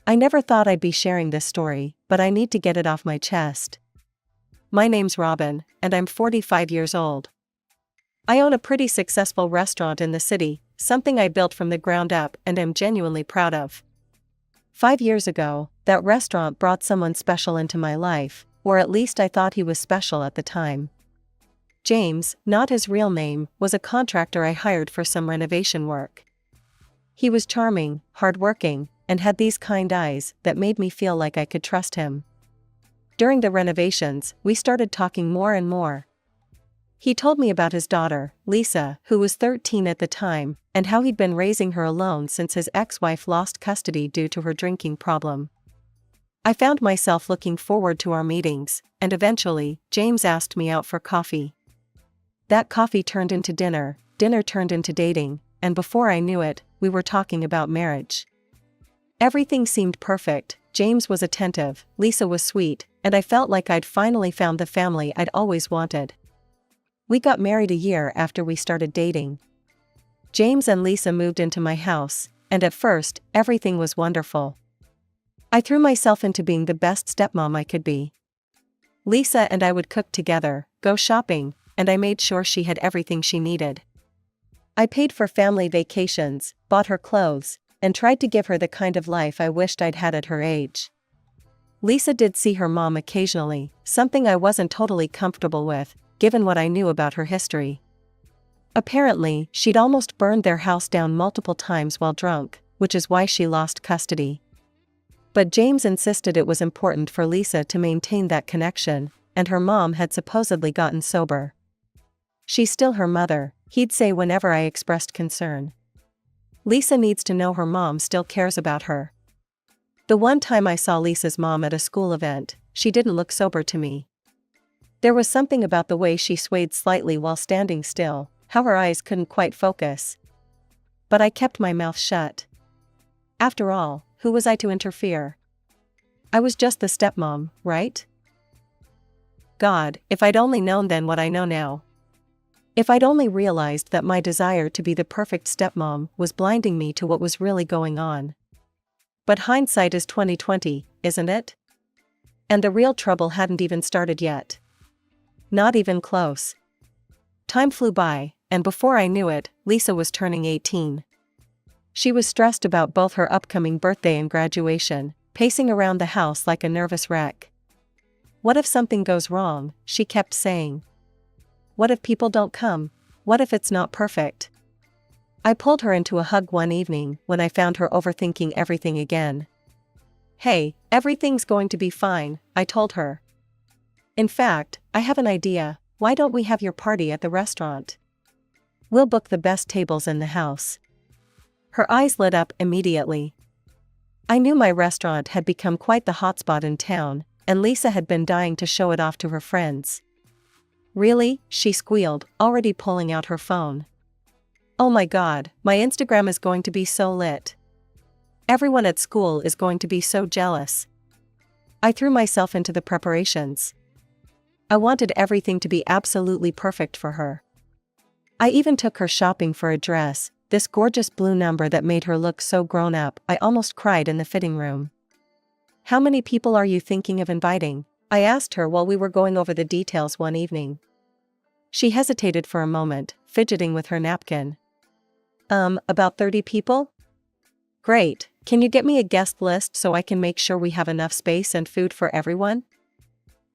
I never thought I'd be sharing this story, but I need to get it off my chest. My name's Robin, and I'm 45 years old. I own a pretty successful restaurant in the city, something I built from the ground up and am genuinely proud of. 5 years ago, that restaurant brought someone special into my life, or at least I thought he was special at the time. James, not his real name, was a contractor I hired for some renovation work. He was charming, hardworking, and had these kind eyes that made me feel like I could trust him. During the renovations, we started talking more and more. He told me about his daughter, Lisa, who was 13 at the time, and how he'd been raising her alone since his ex-wife lost custody due to her drinking problem. I found myself looking forward to our meetings, and eventually, James asked me out for coffee. That coffee turned into dinner, dinner turned into dating, and before I knew it, we were talking about marriage. Everything seemed perfect. James was attentive, Lisa was sweet, and I felt like I'd finally found the family I'd always wanted. We got married a year after we started dating. James and Lisa moved into my house, and at first, everything was wonderful. I threw myself into being the best stepmom I could be. Lisa and I would cook together, go shopping, and I made sure she had everything she needed. I paid for family vacations, bought her clothes, and tried to give her the kind of life I wished I'd had at her age. Lisa did see her mom occasionally, something I wasn't totally comfortable with, given what I knew about her history. Apparently, she'd almost burned their house down multiple times while drunk, which is why she lost custody. But James insisted it was important for Lisa to maintain that connection, and her mom had supposedly gotten sober. She's still her mother, he'd say whenever I expressed concern. Lisa needs to know her mom still cares about her. The one time I saw Lisa's mom at a school event, she didn't look sober to me. There was something about the way she swayed slightly while standing still, how her eyes couldn't quite focus. But I kept my mouth shut. After all, who was I to interfere? I was just the stepmom, right? God, if I'd only known then what I know now. If I'd only realized that my desire to be the perfect stepmom was blinding me to what was really going on. But hindsight is 20/20, isn't it? And the real trouble hadn't even started yet. Not even close. Time flew by, and before I knew it, Lisa was turning 18. She was stressed about both her upcoming birthday and graduation, pacing around the house like a nervous wreck. What if something goes wrong, she kept saying. What if people don't come? What if it's not perfect? I pulled her into a hug one evening when I found her overthinking everything again. Hey, everything's going to be fine, I told her. In fact, I have an idea, why don't we have your party at the restaurant? We'll book the best tables in the house. Her eyes lit up immediately. I knew my restaurant had become quite the hotspot in town, and Lisa had been dying to show it off to her friends. Really? She squealed, already pulling out her phone. Oh my God, my Instagram is going to be so lit. Everyone at school is going to be so jealous. I threw myself into the preparations. I wanted everything to be absolutely perfect for her. I even took her shopping for a dress, this gorgeous blue number that made her look so grown up, I almost cried in the fitting room. How many people are you thinking of inviting? I asked her while we were going over the details one evening. She hesitated for a moment, fidgeting with her napkin. About 30 people? Great, can you get me a guest list so I can make sure we have enough space and food for everyone?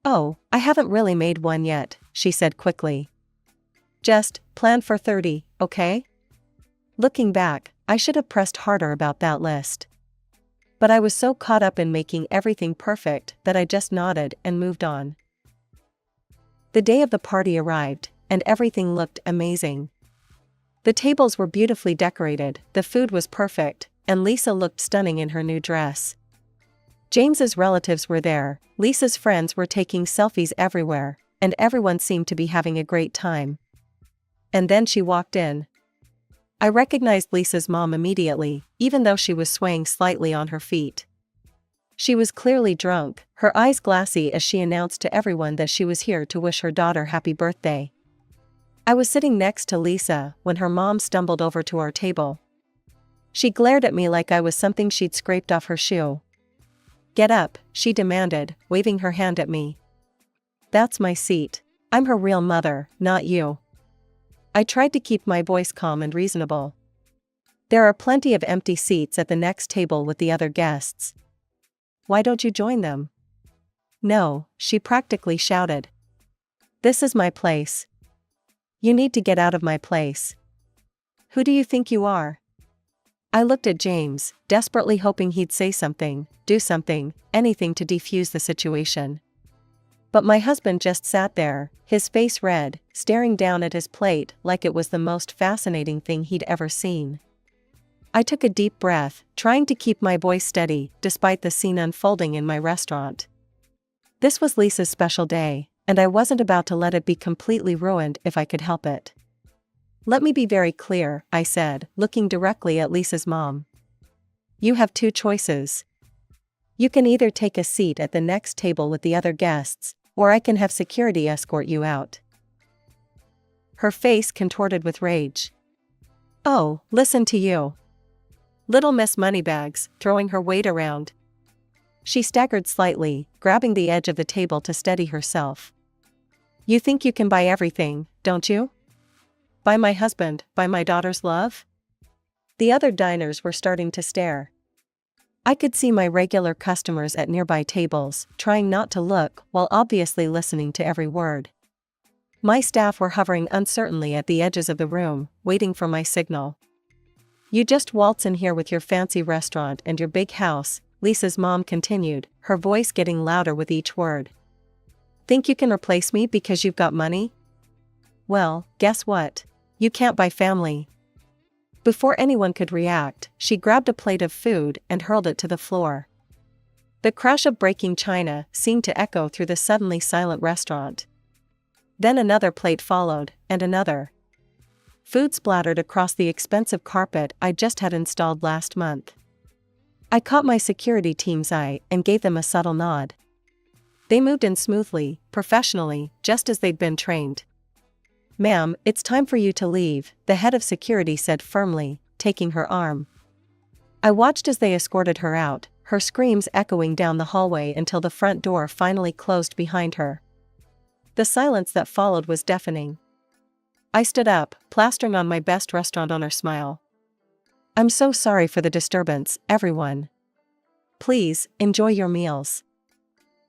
Oh, I haven't really made one yet, she said quickly. Just plan for 30, okay? Looking back, I should have pressed harder about that list. But I was so caught up in making everything perfect that I just nodded and moved on. The day of the party arrived, and everything looked amazing. The tables were beautifully decorated, the food was perfect, and Lisa looked stunning in her new dress. James's relatives were there, Lisa's friends were taking selfies everywhere, and everyone seemed to be having a great time. And then she walked in. I recognized Lisa's mom immediately, even though she was swaying slightly on her feet. She was clearly drunk, her eyes glassy as she announced to everyone that she was here to wish her daughter happy birthday. I was sitting next to Lisa when her mom stumbled over to our table. She glared at me like I was something she'd scraped off her shoe. Get up, she demanded, waving her hand at me. That's my seat. I'm her real mother, not you. I tried to keep my voice calm and reasonable. There are plenty of empty seats at the next table with the other guests. Why don't you join them? No, she practically shouted. This is my place. You need to get out of my place. Who do you think you are? I looked at James, desperately hoping he'd say something, do something, anything to defuse the situation. But my husband just sat there, his face red, staring down at his plate like it was the most fascinating thing he'd ever seen. I took a deep breath, trying to keep my voice steady despite the scene unfolding in my restaurant. This was Lisa's special day, and I wasn't about to let it be completely ruined if I could help it. Let me be very clear, I said, looking directly at Lisa's mom. You have two choices. You can either take a seat at the next table with the other guests, or I can have security escort you out. Her face contorted with rage. Oh, listen to you. Little Miss Moneybags, throwing her weight around. She staggered slightly, grabbing the edge of the table to steady herself. You think you can buy everything, don't you? Buy my husband, buy my daughter's love? The other diners were starting to stare. I could see my regular customers at nearby tables, trying not to look while obviously listening to every word. My staff were hovering uncertainly at the edges of the room, waiting for my signal. You just waltz in here with your fancy restaurant and your big house, Lisa's mom continued, her voice getting louder with each word. Think you can replace me because you've got money? Well, guess what? You can't buy family. Before anyone could react, she grabbed a plate of food and hurled it to the floor. The crash of breaking china seemed to echo through the suddenly silent restaurant. Then another plate followed, and another. Food splattered across the expensive carpet I just had installed last month. I caught my security team's eye and gave them a subtle nod. They moved in smoothly, professionally, just as they'd been trained. Ma'am, it's time for you to leave, the head of security said firmly, taking her arm. I watched as they escorted her out, her screams echoing down the hallway until the front door finally closed behind her. The silence that followed was deafening. I stood up, plastering on my best restaurant owner smile. I'm so sorry for the disturbance, everyone. Please, enjoy your meals.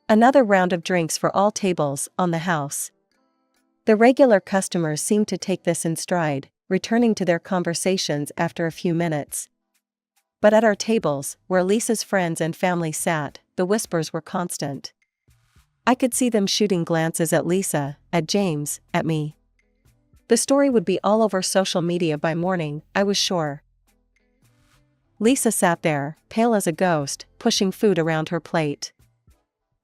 Another round of drinks for all tables on the house. The regular customers seemed to take this in stride, returning to their conversations after a few minutes. But at our tables, where Lisa's friends and family sat, the whispers were constant. I could see them shooting glances at Lisa, at James, at me. The story would be all over social media by morning, I was sure. Lisa sat there, pale as a ghost, pushing food around her plate.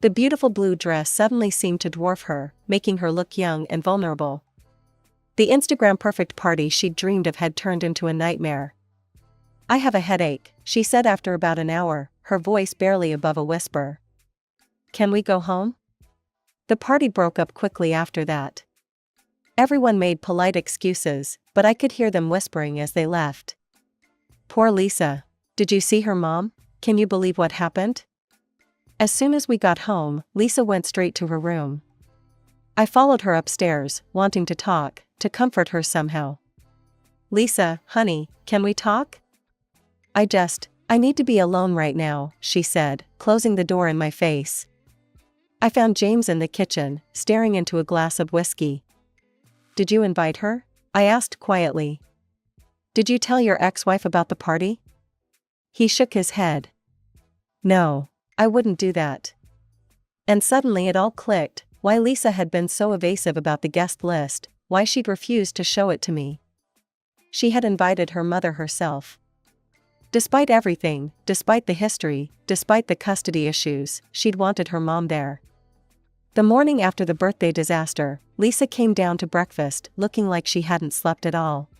The beautiful blue dress suddenly seemed to dwarf her, making her look young and vulnerable. The Instagram-perfect party she'd dreamed of had turned into a nightmare. I have a headache, she said after about an hour, her voice barely above a whisper. Can we go home? The party broke up quickly after that. Everyone made polite excuses, but I could hear them whispering as they left. Poor Lisa. Did you see her mom? Can you believe what happened? As soon as we got home, Lisa went straight to her room. I followed her upstairs, wanting to talk, to comfort her somehow. Lisa, honey, can we talk? I need to be alone right now, she said, closing the door in my face. I found James in the kitchen, staring into a glass of whiskey. Did you invite her? I asked quietly. Did you tell your ex-wife about the party? He shook his head. No, I wouldn't do that. And suddenly it all clicked, why Lisa had been so evasive about the guest list, why she'd refused to show it to me. She had invited her mother herself. Despite everything, despite the history, despite the custody issues, she'd wanted her mom there. The morning after the birthday disaster, Lisa came down to breakfast looking like she hadn't slept at all.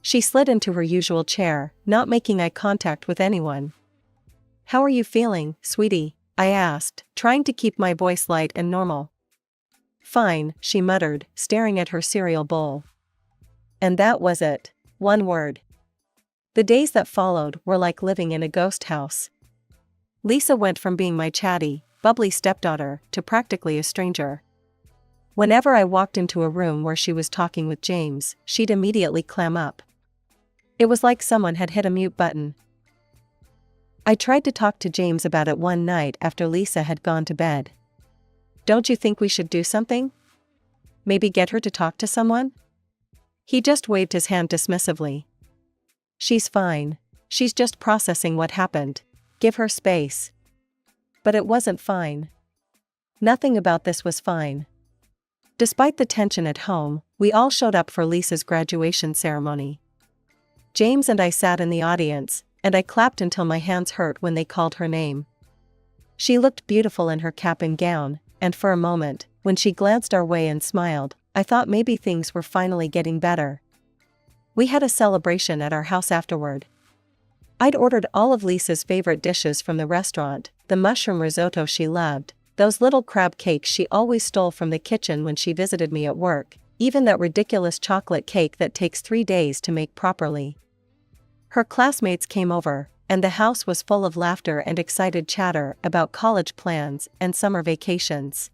She slid into her usual chair, not making eye contact with anyone. How are you feeling, sweetie? I asked, trying to keep my voice light and normal. Fine, she muttered, staring at her cereal bowl. And that was it. One word. The days that followed were like living in a ghost house. Lisa went from being my chatty, bubbly stepdaughter to practically a stranger. Whenever I walked into a room where she was talking with James, she'd immediately clam up. It was like someone had hit a mute button. I tried to talk to James about it one night after Lisa had gone to bed. "Don't you think we should do something? Maybe get her to talk to someone?" He just waved his hand dismissively. "She's fine. She's just processing what happened. Give her space." But it wasn't fine. Nothing about this was fine. Despite the tension at home, we all showed up for Lisa's graduation ceremony. James and I sat in the audience, and I clapped until my hands hurt when they called her name. She looked beautiful in her cap and gown, and for a moment, when she glanced our way and smiled, I thought maybe things were finally getting better. We had a celebration at our house afterward. I'd ordered all of Lisa's favorite dishes from the restaurant, the mushroom risotto she loved, those little crab cakes she always stole from the kitchen when she visited me at work, even that ridiculous chocolate cake that takes 3 days to make properly. Her classmates came over, and the house was full of laughter and excited chatter about college plans and summer vacations.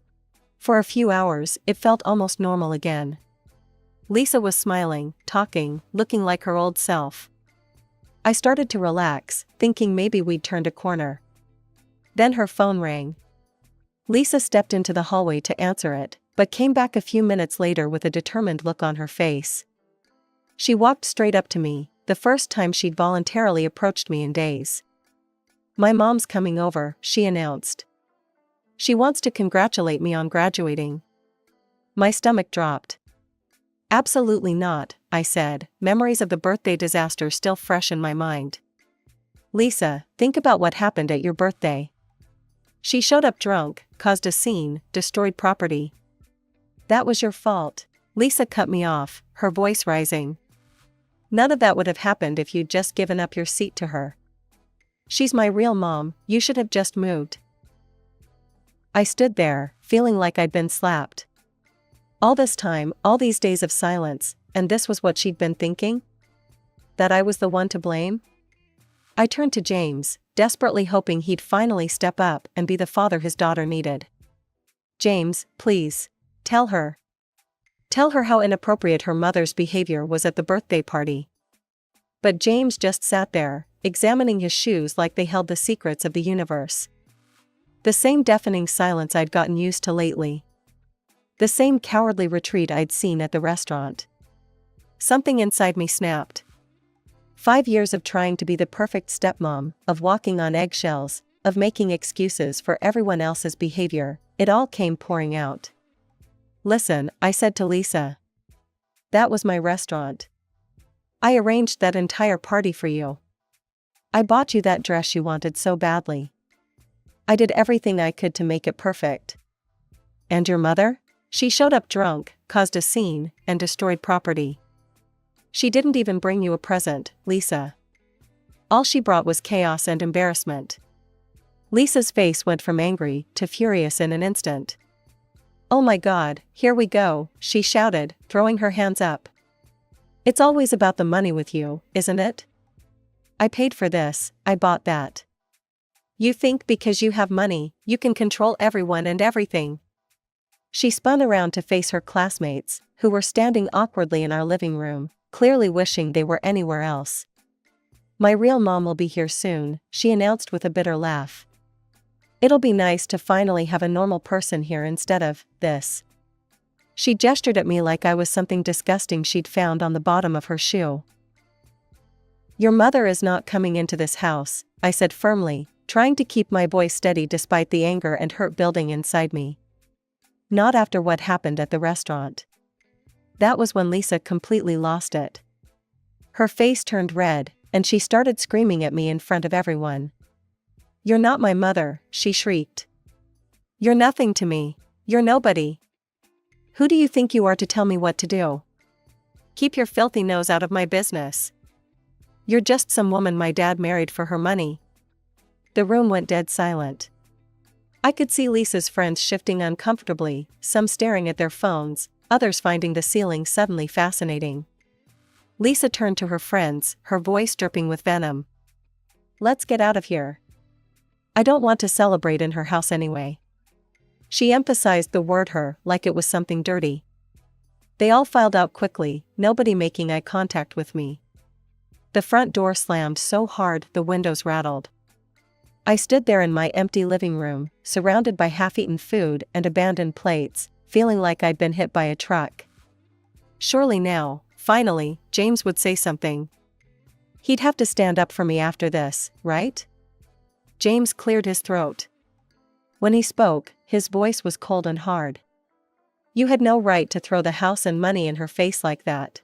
For a few hours, it felt almost normal again. Lisa was smiling, talking, looking like her old self. I started to relax, thinking maybe we'd turned a corner. Then her phone rang. Lisa stepped into the hallway to answer it, but came back a few minutes later with a determined look on her face. She walked straight up to me, the first time she'd voluntarily approached me in days. "My mom's coming over," she announced. "She wants to congratulate me on graduating." My stomach dropped. "Absolutely not," I said, memories of the birthday disaster still fresh in my mind. "Lisa, think about what happened at your birthday. She showed up drunk, caused a scene, destroyed property. That was your fault." Lisa cut me off, her voice rising. "None of that would have happened if you'd just given up your seat to her. She's my real mom, you should have just moved." I stood there, feeling like I'd been slapped. All this time, all these days of silence, and this was what she'd been thinking? That I was the one to blame? I turned to James, desperately hoping he'd finally step up and be the father his daughter needed. "James, please. Tell her. Tell her how inappropriate her mother's behavior was at the birthday party." But James just sat there, examining his shoes like they held the secrets of the universe. The same deafening silence I'd gotten used to lately. The same cowardly retreat I'd seen at the restaurant. Something inside me snapped. 5 years of trying to be the perfect stepmom, of walking on eggshells, of making excuses for everyone else's behavior, it all came pouring out. "Listen," I said to Lisa. "That was my restaurant. I arranged that entire party for you. I bought you that dress you wanted so badly. I did everything I could to make it perfect. And your mother? She showed up drunk, caused a scene, and destroyed property. She didn't even bring you a present, Lisa. All she brought was chaos and embarrassment." Lisa's face went from angry to furious in an instant. "Oh my God, here we go," she shouted, throwing her hands up. "It's always about the money with you, isn't it? I paid for this, I bought that. You think because you have money, you can control everyone and everything." She spun around to face her classmates, who were standing awkwardly in our living room, clearly wishing they were anywhere else. "My real mom will be here soon," she announced with a bitter laugh. "It'll be nice to finally have a normal person here instead of this." She gestured at me like I was something disgusting she'd found on the bottom of her shoe. "Your mother is not coming into this house," I said firmly, trying to keep my voice steady despite the anger and hurt building inside me. "Not after what happened at the restaurant." That was when Lisa completely lost it. Her face turned red, and she started screaming at me in front of everyone. "You're not my mother," she shrieked. "You're nothing to me. You're nobody. Who do you think you are to tell me what to do? Keep your filthy nose out of my business. You're just some woman my dad married for her money." The room went dead silent. I could see Lisa's friends shifting uncomfortably, some staring at their phones, others finding the ceiling suddenly fascinating. Lisa turned to her friends, her voice dripping with venom. "Let's get out of here. I don't want to celebrate in her house anyway. She emphasized the word her like it was something dirty. They all filed out quickly, nobody making eye contact with me. The front door slammed so hard the windows rattled. I stood there in my empty living room, surrounded by half-eaten food and abandoned plates, feeling like I'd been hit by a truck. Surely now, finally, James would say something. He'd have to stand up for me after this, right? James cleared his throat. When he spoke, his voice was cold and hard. You had no right to throw the house and money in her face like that.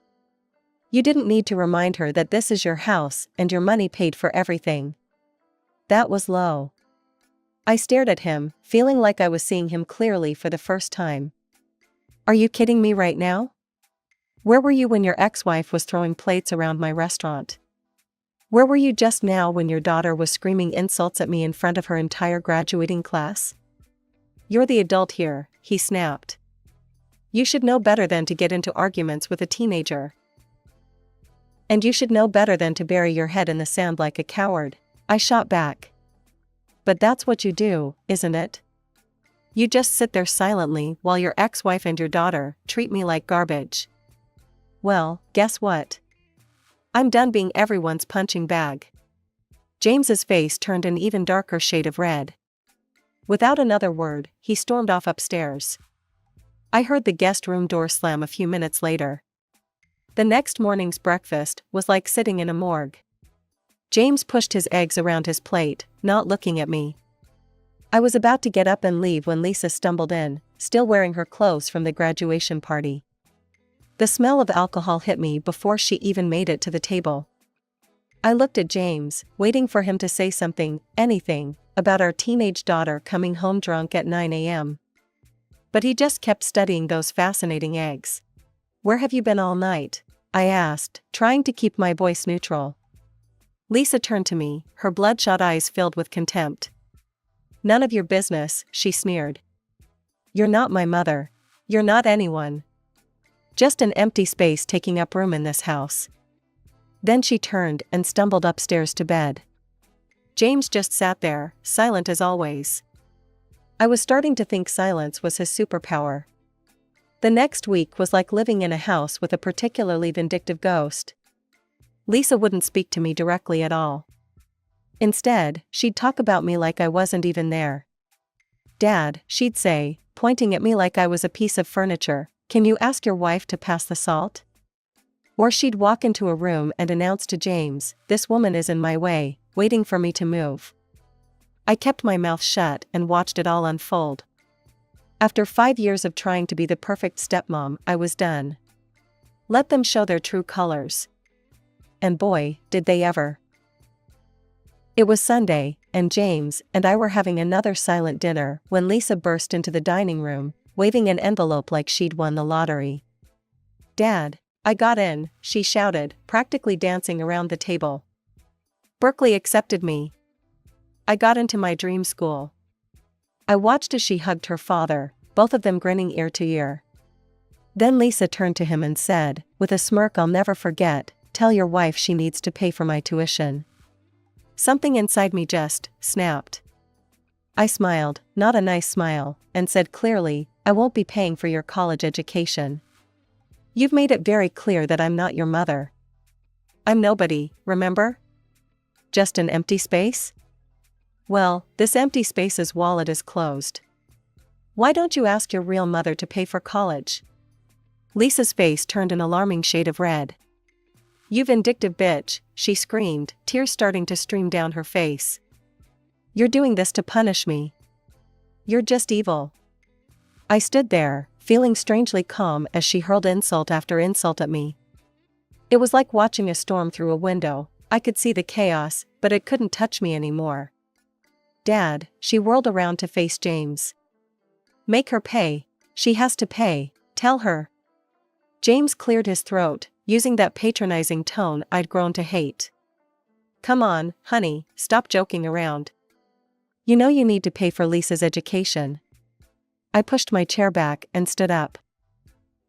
You didn't need to remind her that this is your house and your money paid for everything. That was low. I stared at him, feeling like I was seeing him clearly for the first time. Are you kidding me right now? Where were you when your ex-wife was throwing plates around my restaurant? Where were you just now when your daughter was screaming insults at me in front of her entire graduating class? You're the adult here, he snapped. You should know better than to get into arguments with a teenager. And you should know better than to bury your head in the sand like a coward, I shot back. But that's what you do, isn't it? You just sit there silently while your ex-wife and your daughter treat me like garbage. Well, guess what? I'm done being everyone's punching bag. James's face turned an even darker shade of red. Without another word, he stormed off upstairs. I heard the guest room door slam a few minutes later. The next morning's breakfast was like sitting in a morgue. James pushed his eggs around his plate, not looking at me. I was about to get up and leave when Lisa stumbled in, still wearing her clothes from the graduation party. The smell of alcohol hit me before she even made it to the table. I looked at James, waiting for him to say something, anything, about our teenage daughter coming home drunk at 9 a.m. But he just kept studying those fascinating eggs. Where have you been all night? I asked, trying to keep my voice neutral. Lisa turned to me, her bloodshot eyes filled with contempt. None of your business, she sneered. You're not my mother. You're not anyone. Just an empty space taking up room in this house. Then she turned and stumbled upstairs to bed. James just sat there, silent as always. I was starting to think silence was his superpower. The next week was like living in a house with a particularly vindictive ghost. Lisa wouldn't speak to me directly at all. Instead, she'd talk about me like I wasn't even there. Dad, she'd say, pointing at me like I was a piece of furniture, can you ask your wife to pass the salt? Or she'd walk into a room and announce to James, this woman is in my way, waiting for me to move. I kept my mouth shut and watched it all unfold. After 5 years of trying to be the perfect stepmom, I was done. Let them show their true colors. And boy, did they ever. It was Sunday, and James and I were having another silent dinner when Lisa burst into the dining room, waving an envelope like she'd won the lottery. Dad, I got in, she shouted, practically dancing around the table. Berkeley accepted me. I got into my dream school. I watched as she hugged her father, both of them grinning ear to ear. Then Lisa turned to him and said, with a smirk I'll never forget, tell your wife she needs to pay for my tuition. Something inside me just snapped. I smiled, not a nice smile, and said clearly, I won't be paying for your college education. You've made it very clear that I'm not your mother. I'm nobody, remember? Just an empty space? Well, this empty space's wallet is closed. Why don't you ask your real mother to pay for college? Lisa's face turned an alarming shade of red. You vindictive bitch, she screamed, tears starting to stream down her face. You're doing this to punish me. You're just evil. I stood there, feeling strangely calm as she hurled insult after insult at me. It was like watching a storm through a window. I could see the chaos, but it couldn't touch me anymore. Dad, she whirled around to face James. Make her pay. She has to pay, tell her. James cleared his throat, using that patronizing tone I'd grown to hate. Come on, honey, stop joking around. You know you need to pay for Lisa's education. I pushed my chair back and stood up.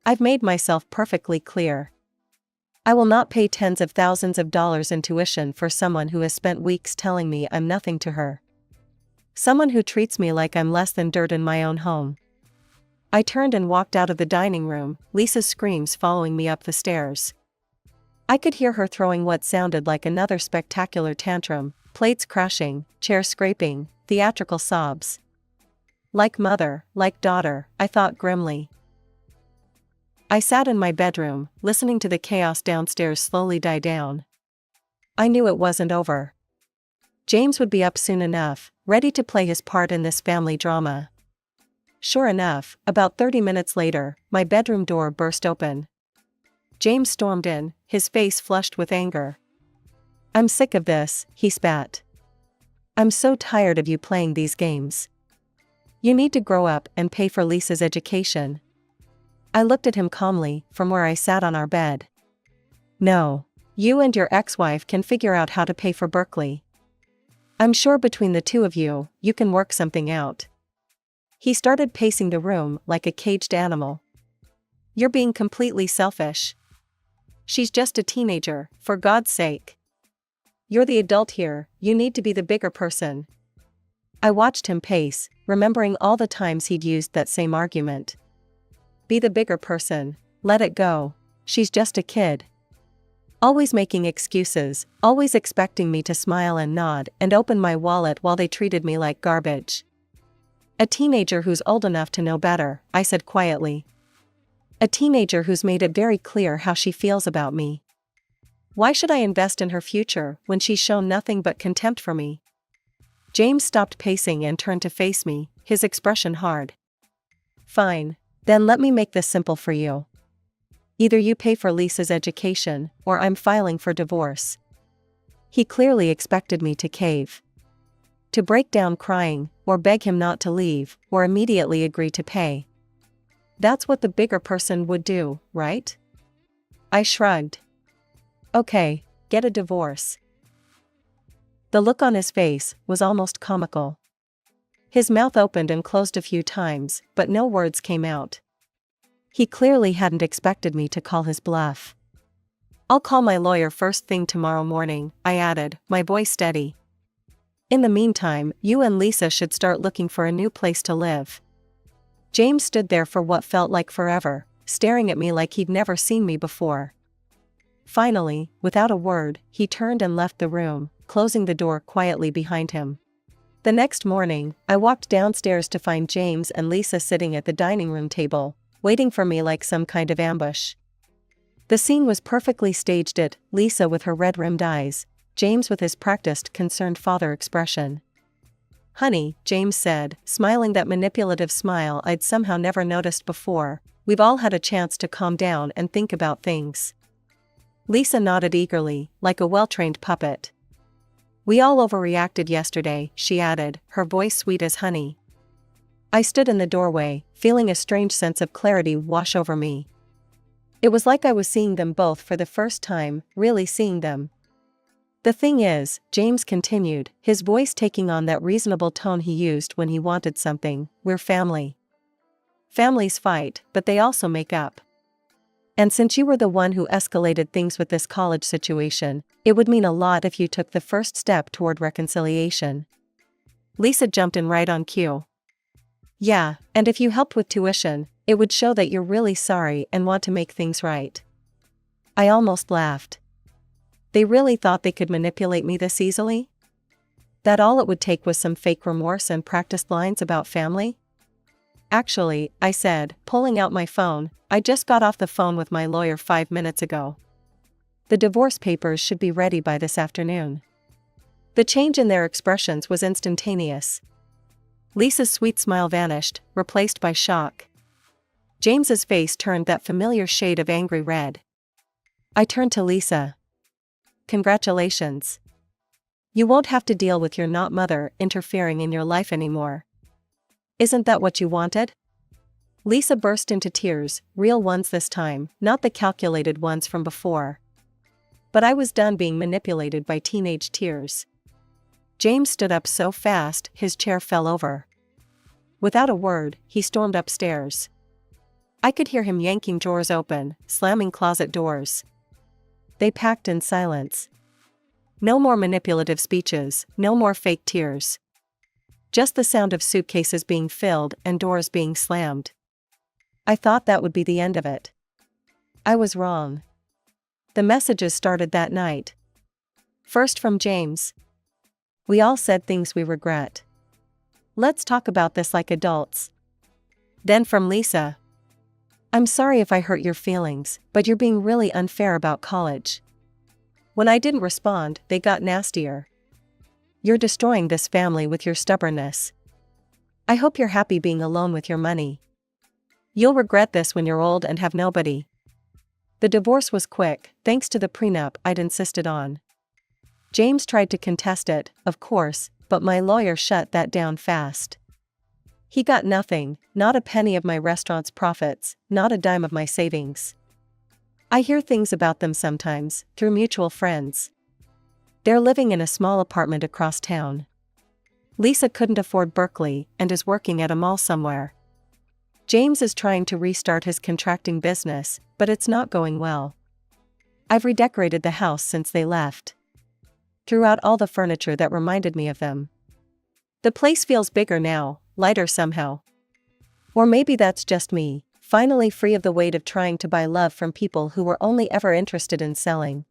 I've made myself perfectly clear. I will not pay tens of thousands of dollars in tuition for someone who has spent weeks telling me I'm nothing to her. Someone who treats me like I'm less than dirt in my own home. I turned and walked out of the dining room, Lisa's screams following me up the stairs. I could hear her throwing what sounded like another spectacular tantrum, plates crashing, chairs scraping, theatrical sobs. Like mother, like daughter, I thought grimly. I sat in my bedroom, listening to the chaos downstairs slowly die down. I knew it wasn't over. James would be up soon enough, ready to play his part in this family drama. Sure enough, about 30 minutes later, my bedroom door burst open. James stormed in, his face flushed with anger. "I'm sick of this," he spat. "I'm so tired of you playing these games. You need to grow up and pay for Lisa's education." I looked at him calmly, from where I sat on our bed. "No. You and your ex-wife can figure out how to pay for Berkeley. I'm sure between the two of you, you can work something out." He started pacing the room like a caged animal. "You're being completely selfish. She's just a teenager, for God's sake. You're the adult here, you need to be the bigger person." I watched him pace, remembering all the times he'd used that same argument. Be the bigger person. Let it go. She's just a kid. Always making excuses, always expecting me to smile and nod and open my wallet while they treated me like garbage. "A teenager who's old enough to know better," I said quietly. "A teenager who's made it very clear how she feels about me. Why should I invest in her future when she's shown nothing but contempt for me?" James stopped pacing and turned to face me, his expression hard. "Fine. Then let me make this simple for you. Either you pay for Lisa's education, or I'm filing for divorce." He clearly expected me to cave. To break down crying, or beg him not to leave, or immediately agree to pay. That's what the bigger person would do, right? I shrugged. "Okay, get a divorce." The look on his face was almost comical. His mouth opened and closed a few times, but no words came out. He clearly hadn't expected me to call his bluff. "I'll call my lawyer first thing tomorrow morning," I added, my voice steady. "In the meantime, you and Lisa should start looking for a new place to live." James stood there for what felt like forever, staring at me like he'd never seen me before. Finally, without a word, he turned and left the room, closing the door quietly behind him. The next morning, I walked downstairs to find James and Lisa sitting at the dining room table, waiting for me like some kind of ambush. The scene was perfectly staged at Lisa with her red-rimmed eyes, James with his practiced concerned father expression. "Honey," James said, smiling that manipulative smile I'd somehow never noticed before, "we've all had a chance to calm down and think about things." Lisa nodded eagerly, like a well-trained puppet. "We all overreacted yesterday," she added, her voice sweet as honey. I stood in the doorway, feeling a strange sense of clarity wash over me. It was like I was seeing them both for the first time, really seeing them. "The thing is," James continued, his voice taking on that reasonable tone he used when he wanted something, "we're family. Families fight, but they also make up. And since you were the one who escalated things with this college situation, it would mean a lot if you took the first step toward reconciliation." Lisa jumped in right on cue. "Yeah, and if you helped with tuition, it would show that you're really sorry and want to make things right." I almost laughed. They really thought they could manipulate me this easily? That all it would take was some fake remorse and practiced lines about family? "Actually," I said, pulling out my phone, "I just got off the phone with my lawyer 5 minutes ago. The divorce papers should be ready by this afternoon." The change in their expressions was instantaneous. Lisa's sweet smile vanished, replaced by shock. James's face turned that familiar shade of angry red. I turned to Lisa. "Congratulations. You won't have to deal with your not-mother interfering in your life anymore. Isn't that what you wanted?" Lisa burst into tears, real ones this time, not the calculated ones from before. But I was done being manipulated by teenage tears. James stood up so fast, his chair fell over. Without a word, he stormed upstairs. I could hear him yanking drawers open, slamming closet doors. They packed in silence. No more manipulative speeches, no more fake tears. Just the sound of suitcases being filled and doors being slammed. I thought that would be the end of it. I was wrong. The messages started that night. First from James. "We all said things we regret. Let's talk about this like adults." Then from Lisa. "I'm sorry if I hurt your feelings, but you're being really unfair about college." When I didn't respond, they got nastier. "You're destroying this family with your stubbornness. I hope you're happy being alone with your money. You'll regret this when you're old and have nobody." The divorce was quick, thanks to the prenup I'd insisted on. James tried to contest it, of course, but my lawyer shut that down fast. He got nothing, not a penny of my restaurant's profits, not a dime of my savings. I hear things about them sometimes, through mutual friends. They're living in a small apartment across town. Lisa couldn't afford Berkeley and is working at a mall somewhere. James is trying to restart his contracting business, but it's not going well. I've redecorated the house since they left. Threw out all the furniture that reminded me of them. The place feels bigger now, lighter somehow. Or maybe that's just me, finally free of the weight of trying to buy love from people who were only ever interested in selling.